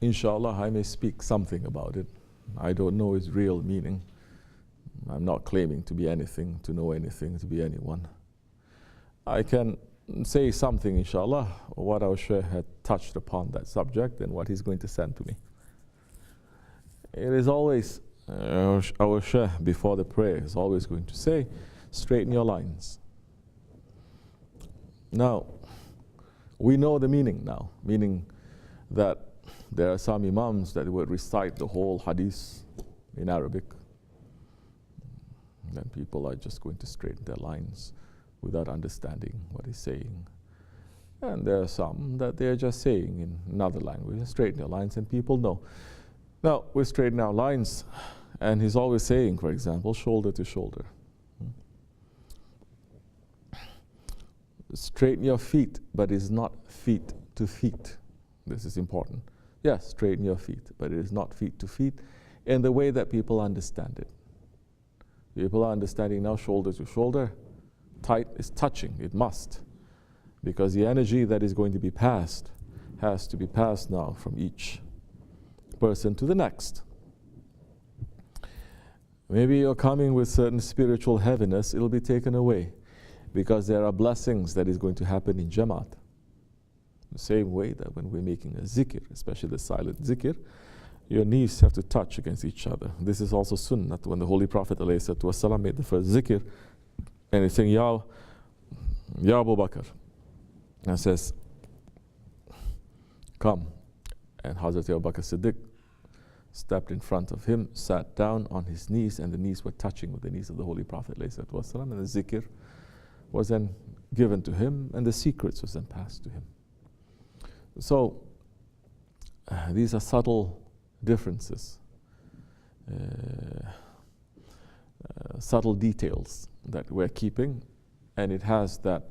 Inshallah, I may speak something about it. I don't know its real meaning. I'm not claiming to be anything, to know anything, to be anyone. I can say something, inshallah, what our Shaykh had touched upon that subject and what he's going to send to me. It is always, our Shaykh before the prayer is always going to say, straighten your lines. Now, we know the meaning now, meaning that there are some imams that would recite the whole hadith in Arabic. Then people are just going to straighten their lines without understanding what he's saying. And there are some that they're just saying in another language, straighten your lines, and people know. Now, we straighten our lines, and he's always saying, for example, shoulder to shoulder. Straighten your feet, but it's not feet to feet. This is important. Yes, straighten your feet, but it is not feet to feet in the way that people understand it. People are understanding now shoulder to shoulder. Tight is touching, it must. Because the energy that is going to be passed has to be passed now from each person to the next. Maybe you're coming with certain spiritual heaviness, it'll be taken away. Because there are blessings that is going to happen in Jamaat. The same way that when we're making a zikr, especially the silent zikr, your knees have to touch against each other. This is also sunnah. When the Holy Prophet ﷺ made the first zikr, and he's saying, Ya Abu Bakr, and says, come. And Hazrat Abu Bakr Siddiq stepped in front of him, sat down on his knees, and the knees were touching with the knees of the Holy Prophet ﷺ, and the zikr was then given to him, and the secrets was then passed to him. So, these are subtle differences, subtle details that we're keeping, and it has that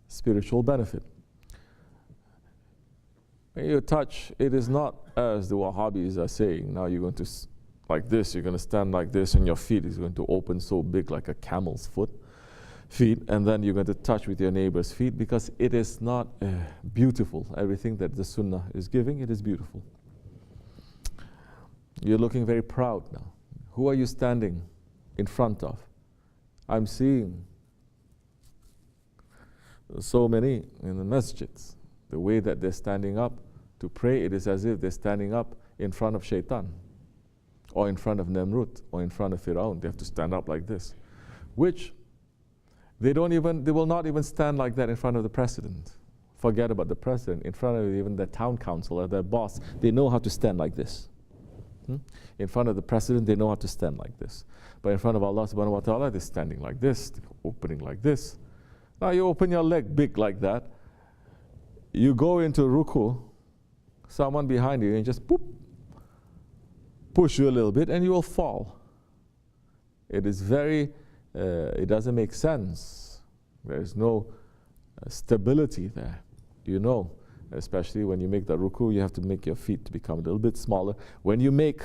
spiritual benefit. When you touch, it is not as the Wahhabis are saying, now you're going to, like this, you're going to stand like this, and your feet is going to open so big like a camel's feet, and then you're going to touch with your neighbor's feet, because it is not beautiful. Everything that the Sunnah is giving, it is beautiful. You're looking very proud now. Who are you standing in front of? I'm seeing so many in the masjids. The way that they're standing up to pray, it is as if they're standing up in front of Shaitan, or in front of Nemrut, or in front of Firaun. They have to stand up like this, which they will not even stand like that in front of the president. Forget about the president. In front of even the town council or their boss, they know how to stand like this. In front of the president, they know how to stand like this. But in front of Allah subhanahu wa ta'ala, they're standing like this, opening like this. Now you open your leg big like that, you go into ruku, someone behind you and just push you a little bit and you will fall. It is very it doesn't make sense. There is no stability there. You know, especially when you make the ruku, you have to make your feet to become a little bit smaller. When you make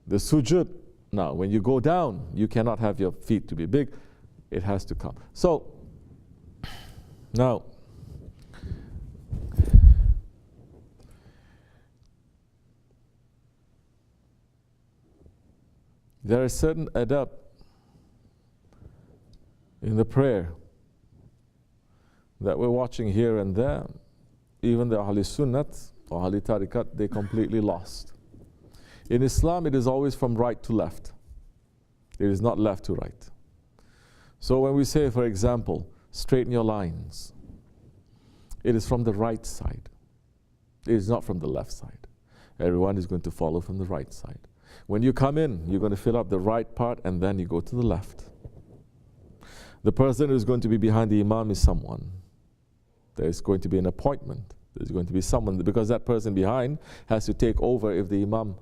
the sujud, now when you go down, you cannot have your feet to be big. It has to come. So, now, there are certain adab in the prayer that we're watching here and there. Even the Ahli Sunnat or Ahli Tariqat, they completely lost. In Islam, it is always from right to left. It is not left to right. So when we say, for example, straighten your lines, it is from the right side. It is not from the left side. Everyone is going to follow from the right side. When you come in, you're going to fill up the right part and then you go to the left. The person who's going to be behind the imam is someone. There's going to be an appointment. There's going to be someone, because that person behind has to take over if the imam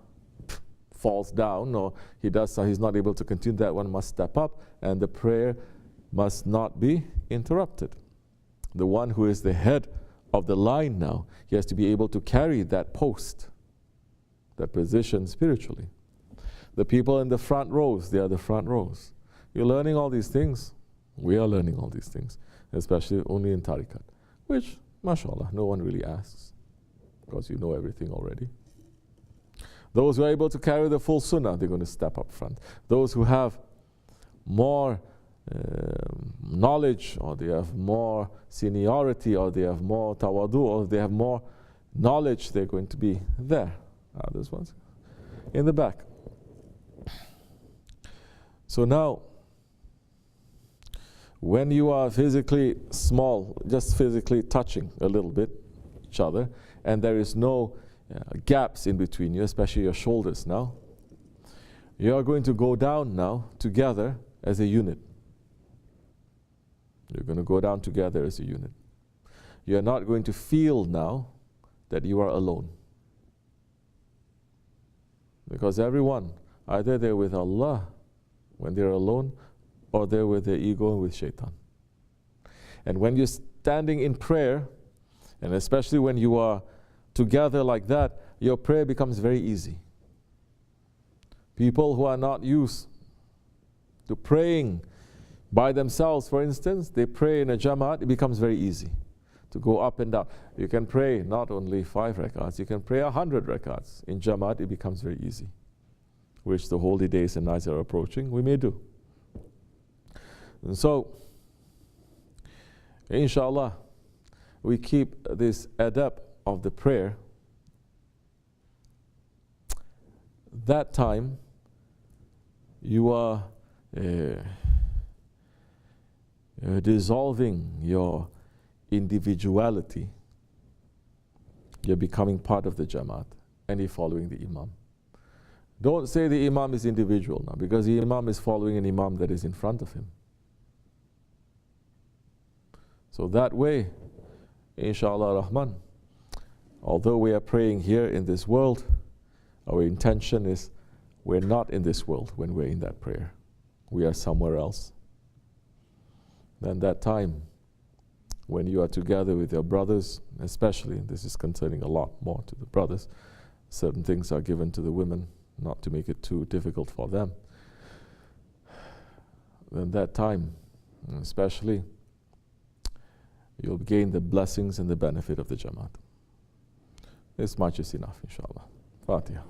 falls down or he does so, he's not able to continue. That one must step up and the prayer must not be interrupted. The one who is the head of the line now, he has to be able to carry that post, that position spiritually. The people in the front rows, they are the front rows. You're learning all these things. We are learning all these things, especially only in Tariqat, which, mashallah, no one really asks. because you know everything already. Those who are able to carry the full sunnah, they're going to step up front. Those who have more knowledge, or they have more seniority, or they have more tawadu, or they have more knowledge, they're going to be there. Others ones in the back. So now, when you are physically small, just physically touching a little bit each other, and there is no gaps in between you, especially your shoulders now, you are going to go down now together as a unit. You're going to go down together as a unit. You're not going to feel now that you are alone. Because everyone, either they're with Allah when they're alone, or they're with their ego and with shaitan. And when you're standing in prayer, and especially when you are together like that, your prayer becomes very easy. People who are not used to praying by themselves, for instance, they pray in a Jamaat, it becomes very easy to go up and down. You can pray not only 5 rakats, you can pray 100 rakats. In Jamaat, it becomes very easy, which the holy days and nights are approaching, we may do. And so, inshallah, we keep this adab of the prayer. That time, you are dissolving your individuality. You're becoming part of the Jamaat, and you're following the Imam. Don't say the Imam is individual now, because the Imam is following an Imam that is in front of him. So that way, inshallah Rahman, although we are praying here in this world, our intention is we're not in this world when we're in that prayer. We are somewhere else. Then that time, when you are together with your brothers, especially, this is concerning a lot more to the brothers, certain things are given to the women, not to make it too difficult for them. Then that time, especially, you'll gain the blessings and the benefit of the Jamaat. This much is enough, inshallah. Fatiha.